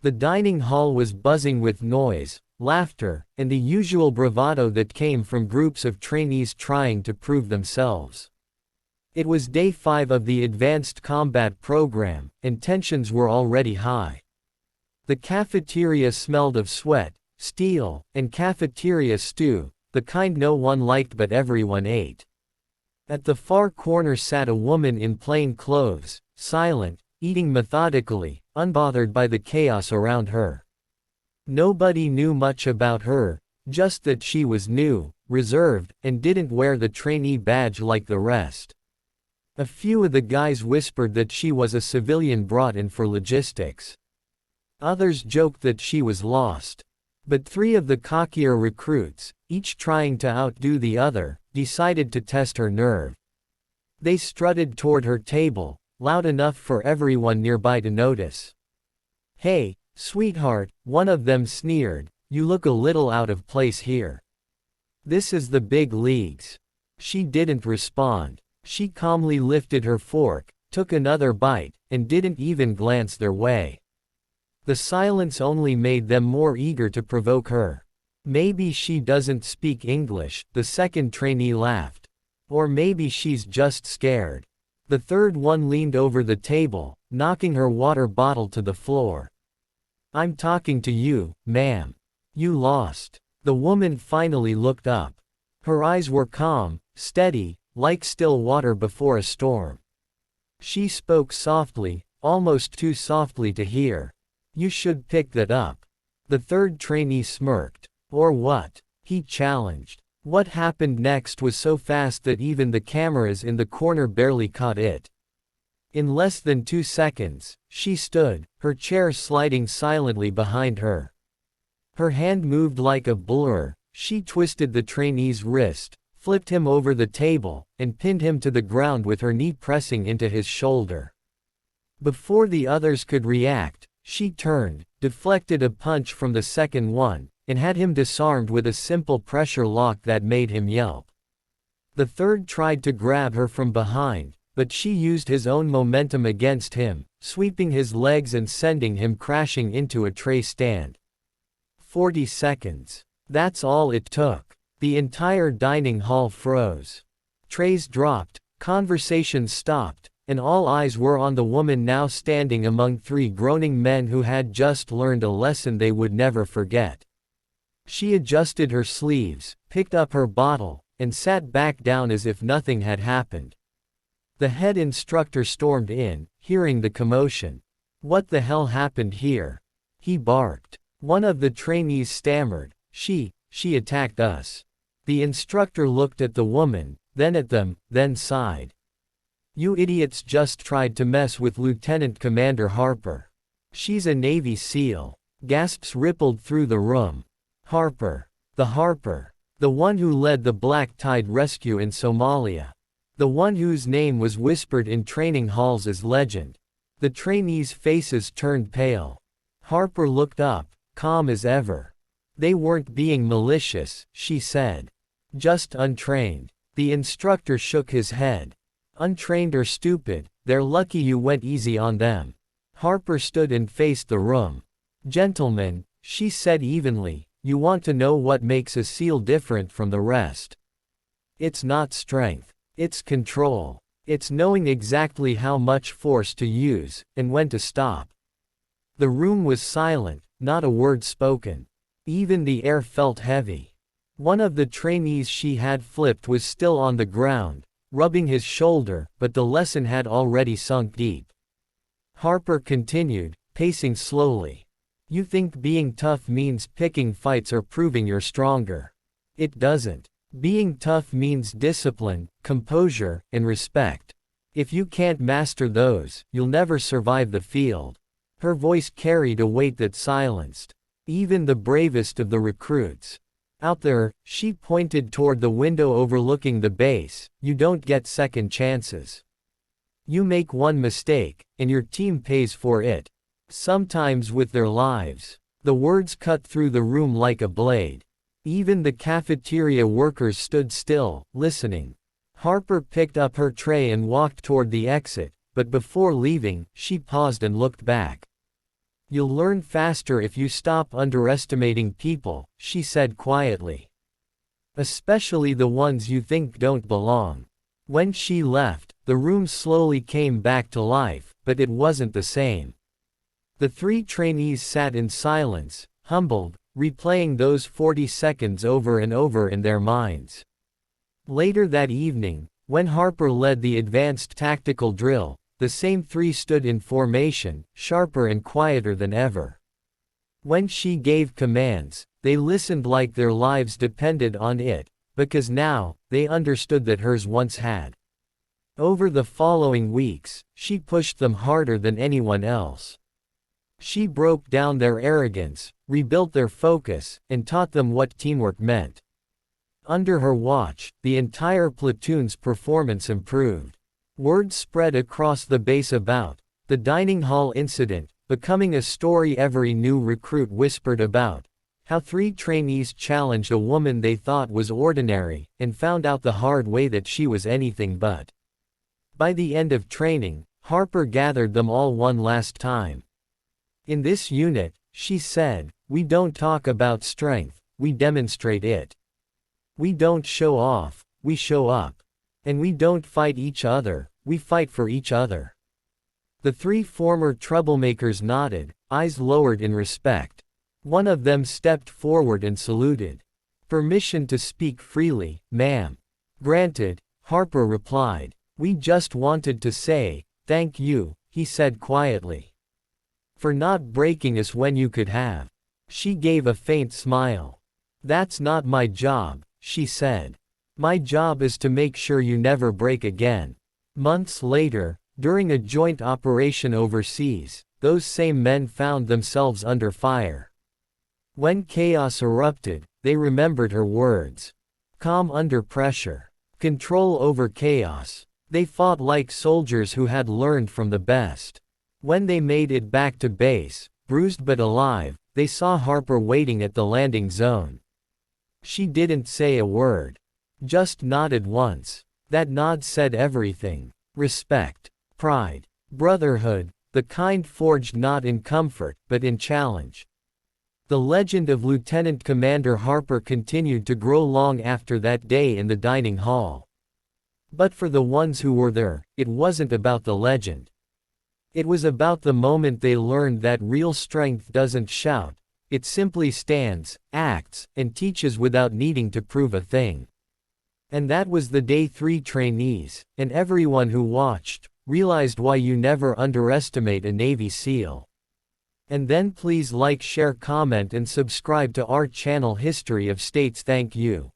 The dining hall was buzzing with noise, laughter, and the usual bravado that came from groups of trainees trying to prove themselves. It was day 5 of the Advanced Combat Program, and tensions were already high. The cafeteria smelled of sweat, steel, and cafeteria stew, the kind no one liked but everyone ate. At the far corner sat a woman in plain clothes, silent, eating methodically, unbothered by the chaos around her. Nobody knew much about her, just that she was new, reserved, and didn't wear the trainee badge like the rest. A few of the guys whispered that she was a civilian brought in for logistics. Others joked that she was lost. But 3 of the cockier recruits, each trying to outdo the other, decided to test her nerve. They strutted toward her table, loud enough for everyone nearby to notice. "Hey, sweetheart," one of them sneered, "you look a little out of place here. This is the big leagues." She didn't respond. She calmly lifted her fork, took another bite, and didn't even glance their way. The silence only made them more eager to provoke her. "Maybe she doesn't speak English," the second trainee laughed. "Or maybe she's just scared." The third one leaned over the table, knocking her water bottle to the floor. "I'm talking to you, ma'am. You lost." The woman finally looked up. Her eyes were calm, steady, like still water before a storm. She spoke softly, almost too softly to hear. "You should pick that up." The third trainee smirked. "Or what?" he challenged. What happened next was so fast that even the cameras in the corner barely caught it. In less than 2 seconds, she stood, her chair sliding silently behind her. Her hand moved like a blur. She twisted the trainee's wrist, flipped him over the table, and pinned him to the ground with her knee pressing into his shoulder. Before the others could react, she turned, deflected a punch from the second one, and had him disarmed with a simple pressure lock that made him yelp. The third tried to grab her from behind, but she used his own momentum against him, sweeping his legs and sending him crashing into a tray stand. 40 seconds. That's all it took. The entire dining hall froze. Trays dropped, conversations stopped, and all eyes were on the woman now standing among 3 groaning men who had just learned a lesson they would never forget. She adjusted her sleeves, picked up her bottle, and sat back down as if nothing had happened. The head instructor stormed in, hearing the commotion. "What the hell happened here?" he barked. One of the trainees stammered, She attacked us." The instructor looked at the woman, then at them, then sighed. "You idiots just tried to mess with Lieutenant Commander Harper. She's a Navy SEAL." Gasps rippled through the room. Harper. The one who led the Black Tide rescue in Somalia. The one whose name was whispered in training halls as legend. The trainees' faces turned pale. Harper looked up, calm as ever. "They weren't being malicious," she said. "Just untrained." The instructor shook his head. "Untrained or stupid, they're lucky you went easy on them." Harper stood and faced the room. "Gentlemen," she said evenly, "you want to know what makes a SEAL different from the rest. It's not strength. It's control. It's knowing exactly how much force to use, and when to stop." The room was silent, not a word spoken. Even the air felt heavy. One of the trainees she had flipped was still on the ground, rubbing his shoulder, but the lesson had already sunk deep. Harper continued, pacing slowly. "You think being tough means picking fights or proving you're stronger. It doesn't. Being tough means discipline, composure, and respect. If you can't master those, you'll never survive the field." Her voice carried a weight that silenced even the bravest of the recruits. "Out there," she pointed toward the window overlooking the base, "you don't get second chances. You make one mistake, and your team pays for it. Sometimes with their lives." The words cut through the room like a blade. Even the cafeteria workers stood still, listening. Harper picked up her tray and walked toward the exit, but before leaving, she paused and looked back. You'll learn faster if you stop underestimating people, she said quietly. Especially the ones you think don't belong. When she left, the room slowly came back to life, but it wasn't the same. The 3 trainees sat in silence, humbled, replaying those 40 seconds over and over in their minds. Later that evening, when Harper led the advanced tactical drill, the same 3 stood in formation, sharper and quieter than ever. When she gave commands, they listened like their lives depended on it, because now, they understood that hers once had. Over the following weeks, she pushed them harder than anyone else. She broke down their arrogance, rebuilt their focus, and taught them what teamwork meant. Under her watch, the entire platoon's performance improved. Word spread across the base about the dining hall incident, becoming a story every new recruit whispered about. How 3 trainees challenged a woman they thought was ordinary, and found out the hard way that she was anything but. By the end of training, Harper gathered them all one last time. In this unit, she said, we don't talk about strength, we demonstrate it. We don't show off, we show up. And we don't fight each other, we fight for each other. The 3 former troublemakers nodded, eyes lowered in respect. One of them stepped forward and saluted. Permission to speak freely, ma'am. Granted, Harper replied. We just wanted to say, thank you, he said quietly. For not breaking us when you could have. She gave a faint smile. That's not my job, she said. My job is to make sure you never break again. Months later, during a joint operation overseas, those same men found themselves under fire. When chaos erupted, they remembered her words. Calm under pressure. Control over chaos. They fought like soldiers who had learned from the best. When they made it back to base, bruised but alive, they saw Harper waiting at the landing zone. She didn't say a word. Just nodded once. That nod said everything. Respect. Pride. Brotherhood, the kind forged not in comfort, but in challenge. The legend of Lieutenant Commander Harper continued to grow long after that day in the dining hall. But for the ones who were there, it wasn't about the legend. It was about the moment they learned that real strength doesn't shout, it simply stands, acts, and teaches without needing to prove a thing. And that was the day 3 trainees, and everyone who watched, realized why you never underestimate a Navy SEAL. And then please like, share, comment and subscribe to our channel History of States. Thank you.